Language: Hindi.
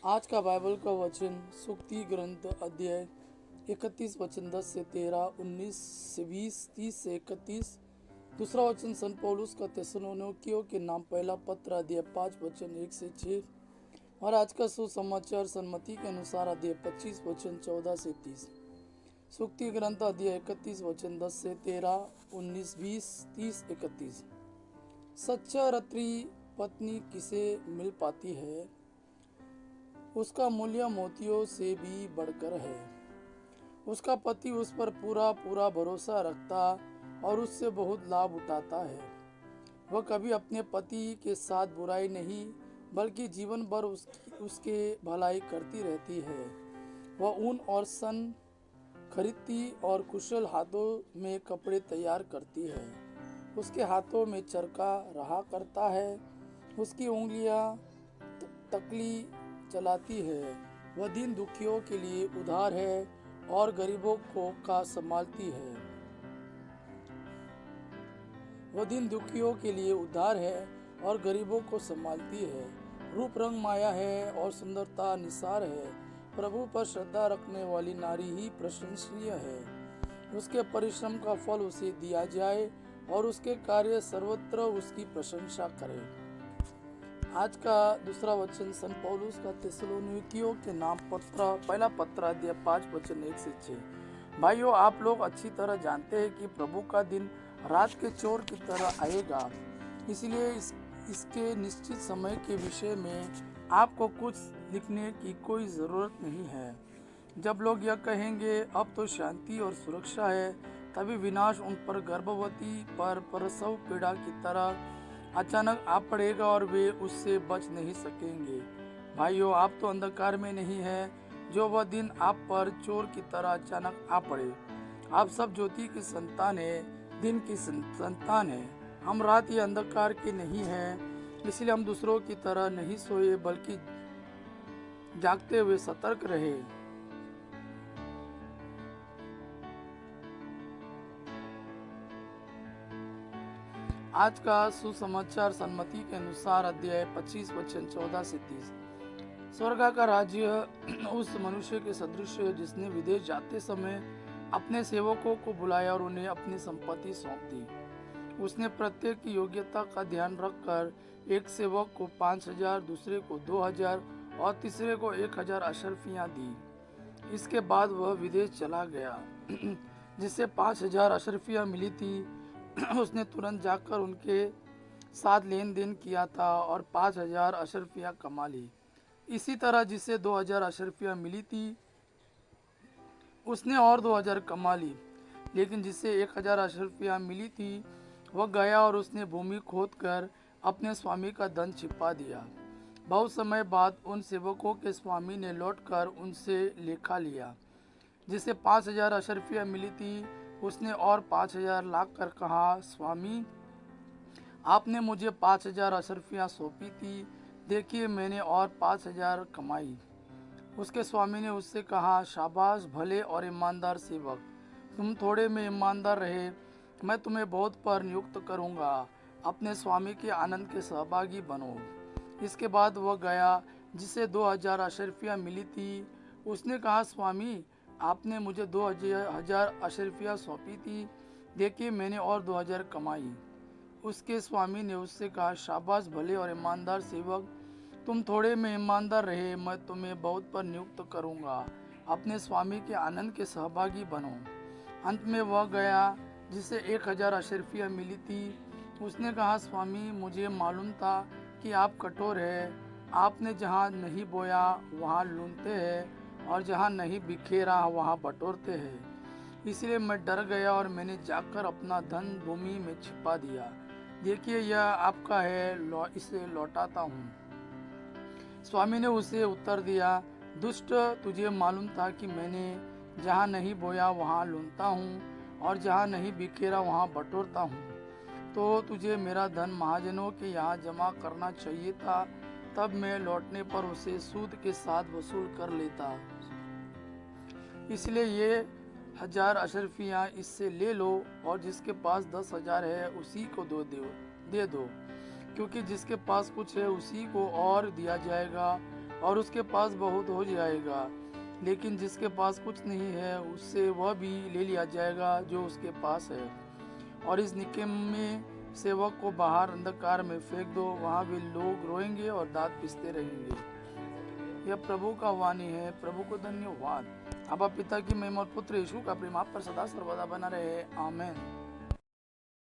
आज का बाइबल का वचन सुक्ति ग्रंथ अध्याय 31 वचन 10 से 13, 19 से 20, 30 से 31। दूसरा वचन संत पौलुस का थिस्सलुनीकियों के नाम पहला पत्र अध्याय 5 वचन 1 से 6। और आज का सुसमाचार सन्मति के अनुसार अध्याय 25 वचन 14 से 30। सुक्ति ग्रंथ अध्याय 31 वचन 10 से 13, 19, 20, 30, 31। सच्चा रत्री पत्नी किसे मिल पाती है, उसका मूल्य मोतियों से भी बढ़कर है। उसका पति उस पर पूरा पूरा भरोसा रखता और उससे बहुत लाभ उठाता है। वह कभी अपने पति के साथ बुराई नहीं बल्कि जीवन भर उसके भलाई करती रहती है। वह ऊन और सन खरीदती और कुशल हाथों में कपड़े तैयार करती है। उसके हाथों में चरखा रहा करता है, उसकी उंगलियां तकली चलाती है। वह दीन दुखियों के लिए उधार है और गरीबों को का संभालती है। वह दीन दुखियों के लिए उधार है और गरीबों को संभालती है। रूप रंग माया है और सुंदरता निसार है। प्रभु पर श्रद्धा रखने वाली नारी ही प्रशंसनीय है। उसके परिश्रम का फल उसे दिया जाए और उसके कार्य सर्वत्र उसकी प्रशंसा करें। आज का दूसरा वचन संत पौलुस का थिस्सलुनीकियों के नाम पहला पत्र अध्याय 5 वचन 1 से 6। भाइयों, आप लोग अच्छी तरह जानते हैं कि प्रभु का दिन रात के चोर की तरह आएगा। इसलिए इसके निश्चित समय के विषय में आपको कुछ लिखने की कोई ज़रूरत नहीं है। जब लोग यह कहेंगे अब तो शांति और सुरक्षा है, तभी विनाश उन पर गर्भवती पर प्रसव पीड़ा की तरह अचानक आ पड़ेगा और वे उससे बच नहीं सकेंगे। भाइयों, आप तो अंधकार में नहीं हैं जो वह दिन आप पर चोर की तरह अचानक आ पड़े। आप सब ज्योति की संतान हैं, दिन की संतान हैं। हम रात या अंधकार के नहीं हैं, इसलिए हम दूसरों की तरह नहीं सोए बल्कि जागते हुए सतर्क रहे। आज का सुसमाचार सन्मति के अनुसार अध्याय 25 वचन 14 से 30। स्वर्ग का राज्य उस मनुष्य के सदृश है जिसने विदेश जाते समय अपने सेवकों को बुलाया और उन्हें अपनी संपत्ति सौंप दी। उसने प्रत्येक की योग्यता का ध्यान रखकर एक सेवक को 5,000, दूसरे को 2,000 और तीसरे को 1,000 अशर्फियां दी। इसके बाद वह विदेश चला गया। जिससे 5,000 अशर्फियां मिली थी, उसने तुरंत जाकर उनके साथ लेन देन किया था और 5,000 अशर्फियां कमा ली। इसी तरह जिसे 2,000 अशर्फियां मिली थी, उसने और 2,000 कमा ली। लेकिन जिसे 1,000 अशर्फियां मिली थी, वह गया और उसने भूमि खोदकर अपने स्वामी का धन छिपा दिया। बहुत समय बाद उन सेवकों के स्वामी ने लौटकर उनसे लेखा लिया। जिसे 5,000 अशर्फियां मिली थी, उसने और 5,000 लाख कर कहा, स्वामी, आपने मुझे 5,000 अशर्फियां सौंपी थी, देखिए मैंने और 5,000 कमाई। उसके स्वामी ने उससे कहा, शाबाश भले और ईमानदार सेवक, तुम थोड़े में ईमानदार रहे, मैं तुम्हें बहुत पर नियुक्त करूँगा, अपने स्वामी के आनंद के सहभागी बनो। इसके बाद वह गया जिसे 2,000 अशर्फियां मिली थी। उसने कहा, स्वामी, आपने मुझे 2,000 अशर्फियां सौंपी थी, देखिए मैंने और 2,000 कमाई। उसके स्वामी ने उससे कहा, शाबाश भले और ईमानदार सेवक, तुम थोड़े में ईमानदार रहे, मैं तुम्हें बहुत पर नियुक्त करूँगा, अपने स्वामी के आनंद के सहभागी बनो। अंत में वह गया जिसे 1,000 अशर्फियां मिली थी। उसने कहा, स्वामी, मुझे मालूम था कि आप कठोर हैं, आपने जहाँ नहीं बोया वहाँ लूनते हैं और जहाँ नहीं बिखेरा वहाँ बटोरते हैं। इसलिए मैं डर गया और मैंने जाकर अपना धन भूमि में छिपा दिया। देखिए यह आपका है, इसे लौटाता हूँ। स्वामी ने उसे उत्तर दिया, दुष्ट, तुझे मालूम था कि मैंने जहाँ नहीं बोया वहाँ लूनता हूँ और जहाँ नहीं बिखेरा वहाँ बटोरता हूँ। तो तुझे मेरा धन महाजनों के यहाँ जमा करना चाहिए था, तब मैं लौटने पर उसे सूद के साथ वसूल कर लेता। इसलिए ये 1,000 अशर्फियाँ इससे ले लो और जिसके पास 10,000 है उसी को दे दो, क्योंकि जिसके पास कुछ है उसी को और दिया जाएगा और उसके पास बहुत हो जाएगा। लेकिन जिसके पास कुछ नहीं है उससे वह भी ले लिया जाएगा जो उसके पास है। और इस निकम्मे सेवक को बाहर अंधकार में फेंक दो, वहाँ भी लोग रोएंगे और दांत पिसते रहेंगे। यह प्रभु का वाणी है। प्रभु को धन्यवाद। अब पिता की महिमा और पुत्र यीशु का प्रेम आप पर सदा सर्वदा बना रहे। आमीन।